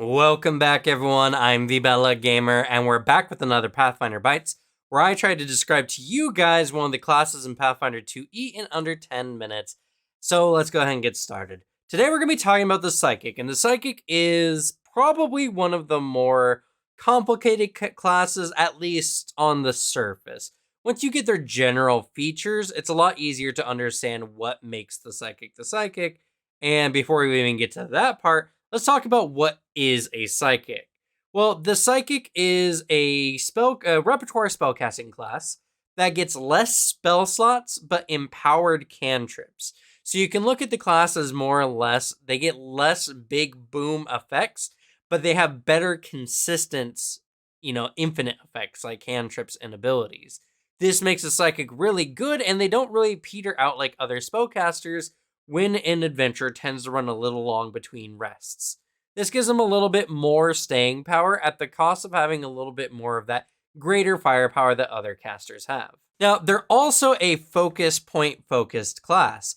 Welcome back, everyone. I'm the Bella Gamer, and we're back with another Pathfinder Bites, where I try to describe to you guys one of the classes in Pathfinder 2E in under 10 minutes. So let's go ahead and get started. Today we're going to be talking about the Psychic, and the Psychic is probably one of the more complicated classes, at least on the surface. Once you get their general features, it's a lot easier to understand what makes the Psychic. And before we even get to that part, let's talk about what is a psychic. Well, the psychic is a repertoire spellcasting class that gets less spell slots but empowered cantrips. So you can look at the class as more or less they get less big boom effects, but they have better consistent, infinite effects like cantrips and abilities. This makes a psychic really good, and they don't really peter out like other spellcasters when an adventure tends to run a little long between rests. This gives them a little bit more staying power at the cost of having a little bit more of that greater firepower that other casters have. Now, they're also a focus point focused class.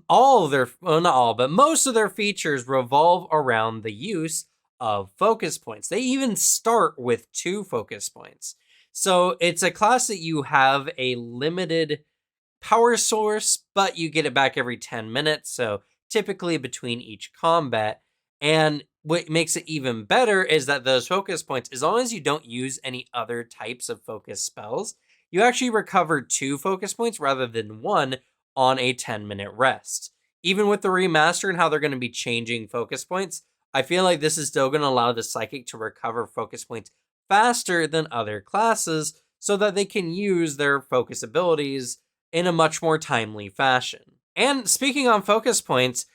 All of their, well, not all, but most of their features revolve around the use of focus points. They even start with 2 focus points. So it's a class that you have a limited power source, but you get it back every 10 minutes, so typically between each combat. And what makes it even better is that those focus points, as long as you don't use any other types of focus spells, you actually recover 2 focus points rather than 1 on a 10-minute rest. Even with the remaster and how they're going to be changing focus points, I feel like this is still going to allow the Psychic to recover focus points faster than other classes so that they can use their focus abilities in a much more timely fashion. And speaking on focus points,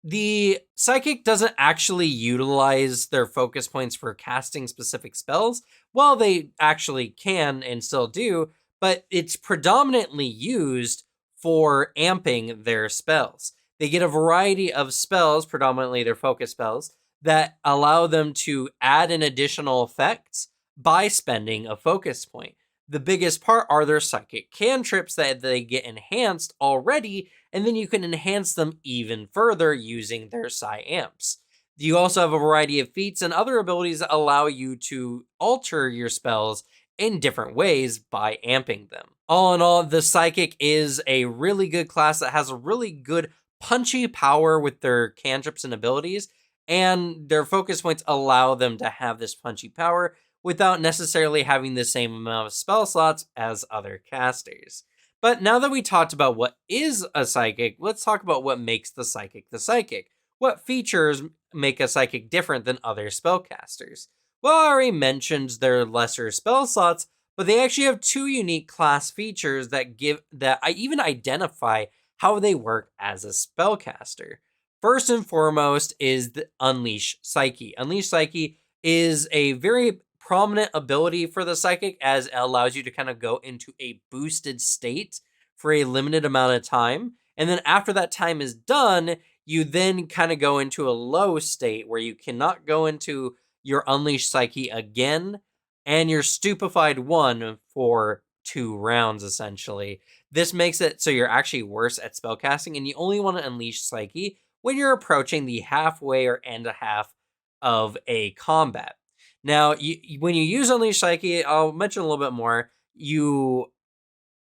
the Psychic doesn't actually utilize their focus points for casting specific spells. Well, they actually can and still do, but it's predominantly used for amping their spells. They get a variety of spells, predominantly their focus spells, that allow them to add an additional effect by spending a focus point. The biggest part are their psychic cantrips that they get enhanced already, and then you can enhance them even further using their psi amps. You also have a variety of feats and other abilities that allow you to alter your spells in different ways by amping them. All in all, the Psychic is a really good class that has a really good punchy power with their cantrips and abilities, and their focus points allow them to have this punchy power without necessarily having the same amount of spell slots as other casters. But now that we talked about what is a Psychic, let's talk about what makes the Psychic the Psychic. What features make a Psychic different than other spellcasters? Well, I already mentioned their lesser spell slots, but they actually have 2 unique class features that I even identify how they work as a spellcaster. First and foremost is the Unleash Psyche. Unleash Psyche is a very prominent ability for the Psychic, as it allows you to kind of go into a boosted state for a limited amount of time. And then after that time is done, you then kind of go into a low state where you cannot go into your Unleashed Psyche again, and you're stupefied 1 for 2 rounds, essentially. This makes it so you're actually worse at spellcasting, and you only want to Unleash Psyche when you're approaching the halfway or end a half of a combat. Now, when you use Unleash Psyche, I'll mention a little bit more. You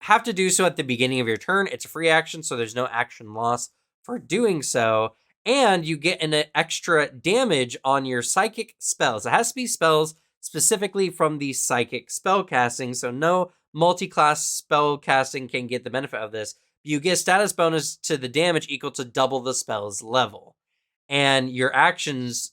have to do so at the beginning of your turn. It's a free action, so there's no action loss for doing so. And you get an extra damage on your psychic spells. It has to be spells specifically from the psychic spell casting, so no multi-class spell casting can get the benefit of this. You get a status bonus to the damage equal to double the spell's level. And your actions,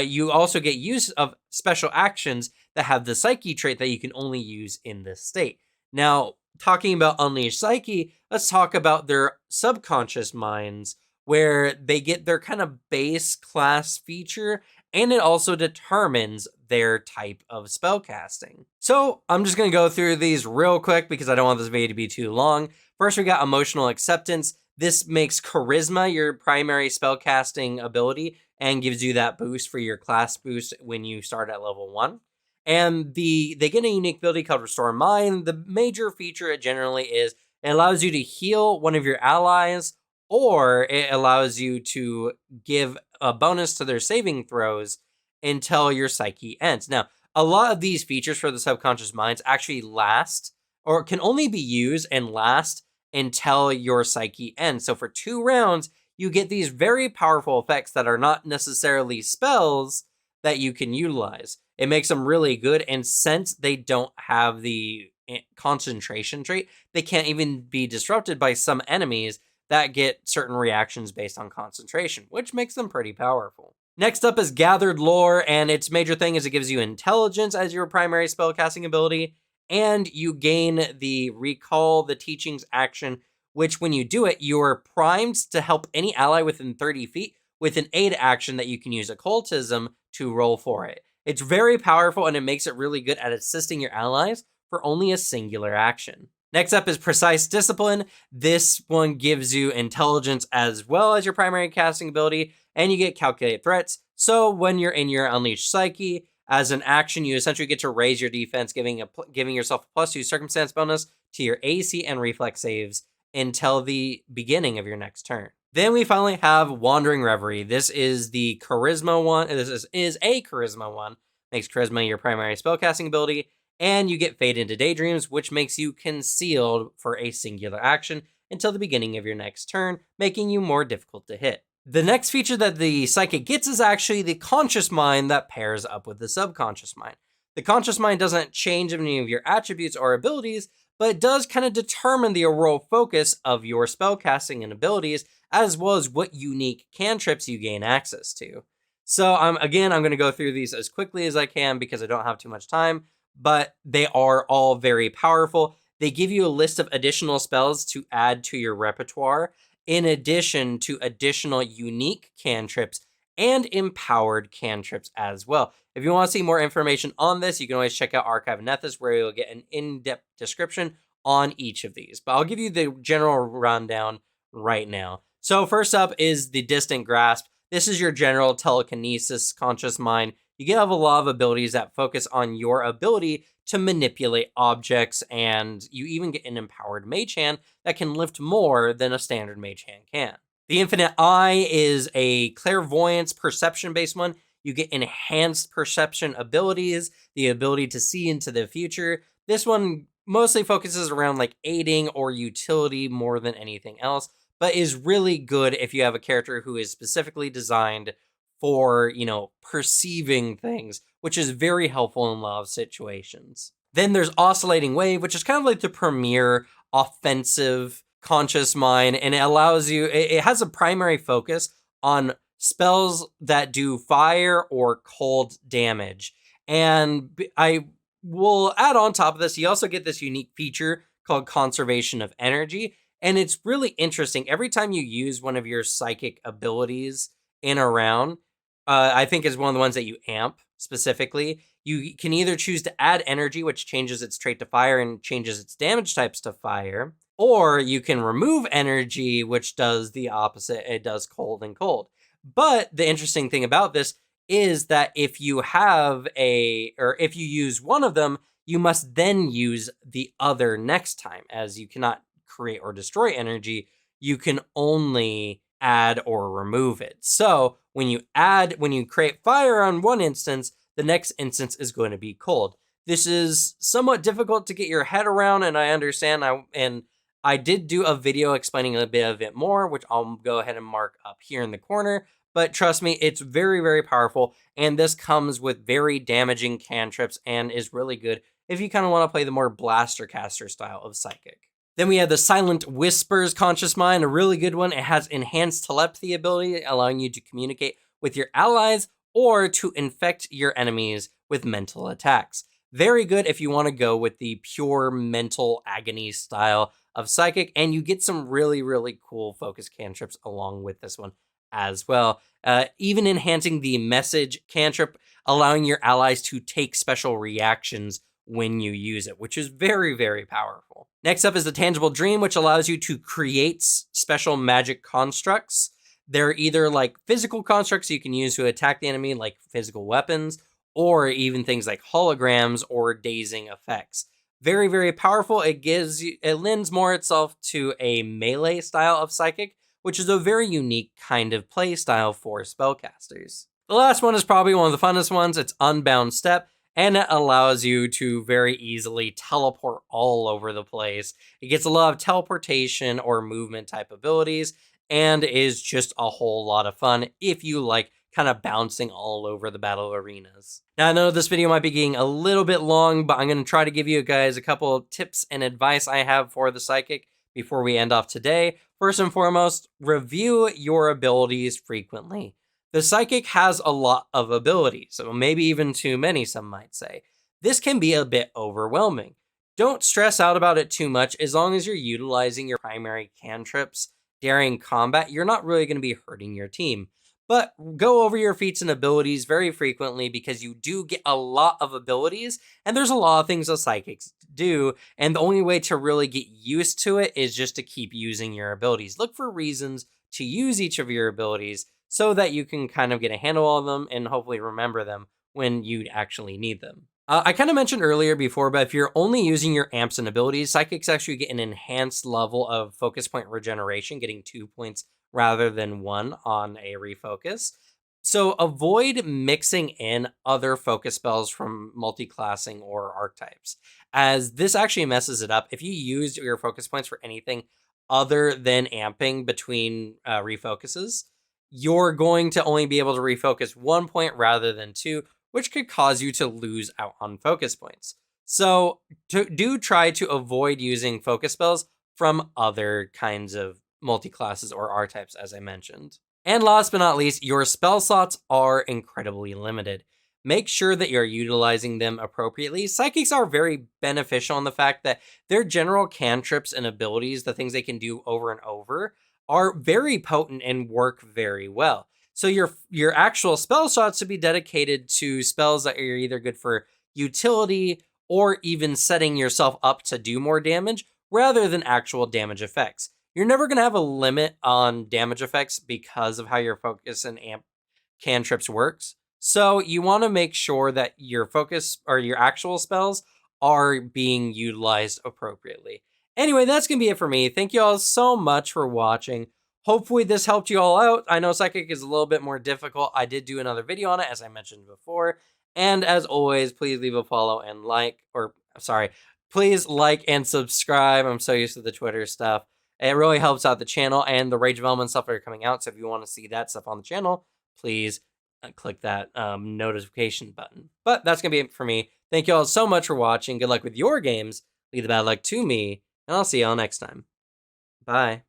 you also get use of special actions that have the Psyche trait that you can only use in this state. Now, talking about Unleashed Psyche, let's talk about their subconscious minds, where they get their kind of base class feature, and it also determines their type of spellcasting. So I'm just going to go through these real quick because I don't want this video to be too long. First, we got Emotional Acceptance. This makes Charisma your primary spellcasting ability and gives you that boost for your class boost when you start at level 1. And they get a unique ability called Restore Mind. The major feature it generally is it allows you to heal one of your allies, or it allows you to give a bonus to their saving throws until your psyche ends. Now, a lot of these features for the subconscious minds actually last or can only be used and last until your psyche ends. So for 2 rounds, you get these very powerful effects that are not necessarily spells that you can utilize. It makes them really good, and since they don't have the concentration trait, they can't even be disrupted by some enemies that get certain reactions based on concentration, which makes them pretty powerful. Next up is Gathered Lore, and its major thing is it gives you intelligence as your primary spellcasting ability, and you gain the Recall the Teachings action, which when you do it, you're primed to help any ally within 30 feet with an aid action that you can use occultism to roll for it. It's very powerful, and it makes it really good at assisting your allies for only a singular action. Next up is Precise Discipline. This one gives you intelligence as well as your primary casting ability, and you get Calculate Threats. So when you're in your Unleashed Psyche, as an action, you essentially get to raise your defense, giving yourself a +2 circumstance bonus to your AC and reflex saves until the beginning of your next turn. Then we finally have Wandering Reverie. This is the charisma one. This is a charisma one. Makes charisma your primary spellcasting ability, and you get Fade into Daydreams, which makes you concealed for a singular action until the beginning of your next turn, making you more difficult to hit. The next feature that the Psychic gets is actually the Conscious Mind that pairs up with the Subconscious Mind. The Conscious Mind doesn't change any of your attributes or abilities, but it does kind of determine the overall focus of your spellcasting and abilities, as well as what unique cantrips you gain access to. So I'm going to go through these as quickly as I can because I don't have too much time, but they are all very powerful. They give you a list of additional spells to add to your repertoire, in addition to additional unique cantrips and empowered cantrips as well. If you want to see more information on this, you can always check out Archive and Nethys, where you'll get an in-depth description on each of these. But I'll give you the general rundown right now. So first up is the Distant Grasp. This is your general telekinesis conscious mind. You have a lot of abilities that focus on your ability to manipulate objects, and you even get an empowered mage hand that can lift more than a standard mage hand can. The Infinite Eye is a clairvoyance perception-based one. You get enhanced perception abilities, the ability to see into the future. This one mostly focuses around like aiding or utility more than anything else, but is really good if you have a character who is specifically designed for, perceiving things, which is very helpful in a lot of situations. Then there's Oscillating Wave, which is kind of like the premier offensive conscious mind, and it allows you, it has a primary focus on spells that do fire or cold damage. And I will add on top of this, you also get this unique feature called Conservation of Energy. And it's really interesting. Every time you use one of your psychic abilities in a round, I think is one of the ones that you amp specifically. You can either choose to add energy, which changes its trait to fire and changes its damage types to fire, or you can remove energy, which does the opposite. It does cold and cold. But the interesting thing about this is that if you if you use one of them, you must then use the other next time, as you cannot create or destroy energy. You can only add or remove it. So when you create fire on one instance, the next instance is going to be cold. This is somewhat difficult to get your head around, and I understand. I did do a video explaining a bit of it more, which I'll go ahead and mark up here in the corner. But trust me, it's very, very powerful, and this comes with very damaging cantrips and is really good if you kind of want to play the more blaster caster style of Psychic. Then we have the Silent Whispers Conscious Mind, a really good one. It has enhanced telepathy ability, allowing you to communicate with your allies or to infect your enemies with mental attacks. Very good if you want to go with the pure mental agony style of Psychic, and you get some really, really cool focus cantrips along with this one as well. Even enhancing the message cantrip, allowing your allies to take special reactions when you use it, which is very, very powerful. Next up is the Tangible Dream, which allows you to create special magic constructs. They're either like physical constructs you can use to attack the enemy, like physical weapons, or even things like holograms or dazing effects. Very, very powerful. It lends more itself to a melee style of Psychic, which is a very unique kind of play style for spellcasters. The last one is probably one of the funnest ones. It's Unbound Step, and it allows you to very easily teleport all over the place. It gets a lot of teleportation or movement type abilities, and is just a whole lot of fun if you like kind of bouncing all over the battle arenas. Now, I know this video might be getting a little bit long, but I'm going to try to give you guys a couple of tips and advice I have for the Psychic before we end off today. First and foremost, review your abilities frequently. The Psychic has a lot of abilities, so maybe even too many, some might say. This can be a bit overwhelming. Don't stress out about it too much. As long as you're utilizing your primary cantrips during combat, you're not really going to be hurting your team. But go over your feats and abilities very frequently because you do get a lot of abilities, and there's a lot of things that Psychics do, and the only way to really get used to it is just to keep using your abilities. Look for reasons to use each of your abilities so that you can kind of get a handle on them and hopefully remember them when you actually need them. I kind of mentioned earlier before, but if you're only using your amps and abilities, Psychics actually get an enhanced level of focus point regeneration, getting 2 points rather than 1 on a refocus. So avoid mixing in other focus spells from multi-classing or archetypes, as this actually messes it up. If you use your focus points for anything other than amping between refocuses, you're going to only be able to refocus 1 point rather than 2, which could cause you to lose out on focus points. So do try to avoid using focus spells from other kinds of multi-classes or R-types, as I mentioned. And last but not least, your spell slots are incredibly limited. Make sure that you're utilizing them appropriately. Psychics are very beneficial in the fact that their general cantrips and abilities, the things they can do over and over, are very potent and work very well. So your actual spell slots should be dedicated to spells that are either good for utility or even setting yourself up to do more damage rather than actual damage effects. You're never going to have a limit on damage effects because of how your focus and amp cantrips works. So you want to make sure that your focus or your actual spells are being utilized appropriately. Anyway, that's going to be it for me. Thank you all so much for watching. Hopefully this helped you all out. I know Psychic is a little bit more difficult. I did do another video on it, as I mentioned before. And as always, please leave a follow and please like and subscribe. I'm so used to the Twitter stuff. It really helps out the channel and the Rage Development stuff that are coming out. So if you want to see that stuff on the channel, please click that notification button. But that's going to be it for me. Thank you all so much for watching. Good luck with your games. Leave the bad luck to me. And I'll see y'all next time. Bye.